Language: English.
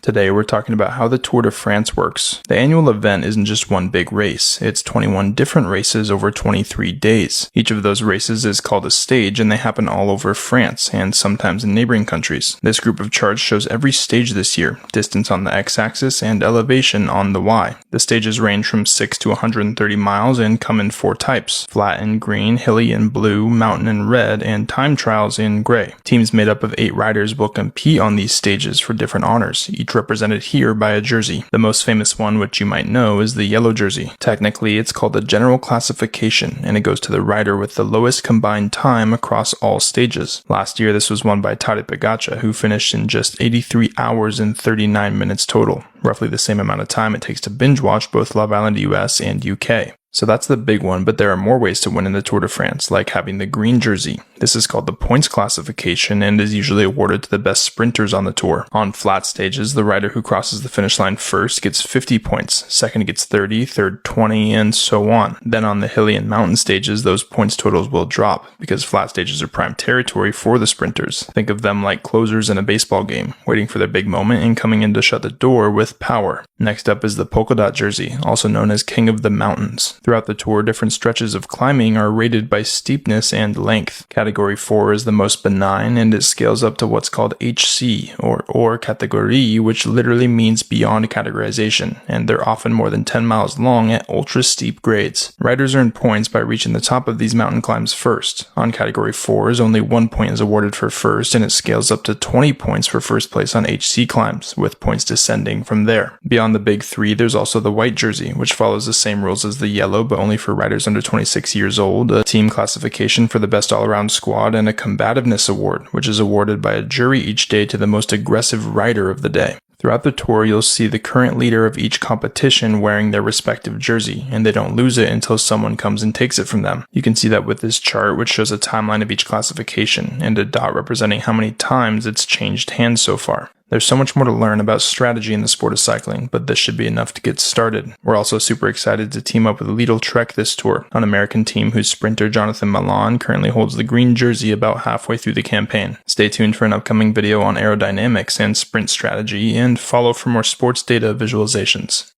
Today we're talking about how the Tour de France works. The annual event isn't just one big race, it's 21 different races over 23 days. Each of those races is called a stage and they happen all over France and sometimes in neighboring countries. This group of charts shows every stage this year, distance on the x-axis and elevation on the y. The stages range from 6 to 130 miles and come in 4 types: flat in green, hilly in blue, mountain in red, and time trials in gray. Teams made up of 8 riders will compete on these stages for different honors, each represented here by a jersey. The most famous one, which you might know, is the yellow jersey. Technically, it's called the general classification, and it goes to the rider with the lowest combined time across all stages. Last year, this was won by Tadej Pogačar, who finished in just 83 hours and 39 minutes total, roughly the same amount of time it takes to binge watch both Love Island US and UK. So that's the big one, but there are more ways to win in the Tour de France, like having the green jersey. This is called the points classification and is usually awarded to the best sprinters on the tour. On flat stages, the rider who crosses the finish line first gets 50 points, second gets 30, third 20, and so on. Then on the hilly and mountain stages, those points totals will drop, because flat stages are prime territory for the sprinters. Think of them like closers in a baseball game, waiting for their big moment and coming in to shut the door with power. Next up is the polka dot jersey, also known as King of the Mountains. Throughout the tour, different stretches of climbing are rated by steepness and length. Category 4 is the most benign, and it scales up to what's called HC, or category, which literally means beyond categorization, and they're often more than 10 miles long at ultra steep grades. Riders earn points by reaching the top of these mountain climbs first. On Category 4, only 1 point is awarded for first, and it scales up to 20 points for first place on HC climbs, with points descending from there. Beyond the big 3, there's also the white jersey, which follows the same rules as the yellow, but only for riders under 26 years old, a team classification for the best all-around squad, and a combativeness award, which is awarded by a jury each day to the most aggressive rider of the day. Throughout the tour, you'll see the current leader of each competition wearing their respective jersey, and they don't lose it until someone comes and takes it from them. You can see that with this chart, which shows a timeline of each classification, and a dot representing how many times it's changed hands so far. There's so much more to learn about strategy in the sport of cycling, but this should be enough to get started. We're also super excited to team up with Lidl Trek this tour, an American team whose sprinter Jonathan Milan currently holds the green jersey about halfway through the campaign. Stay tuned for an upcoming video on aerodynamics and sprint strategy, and follow for more sports data visualizations.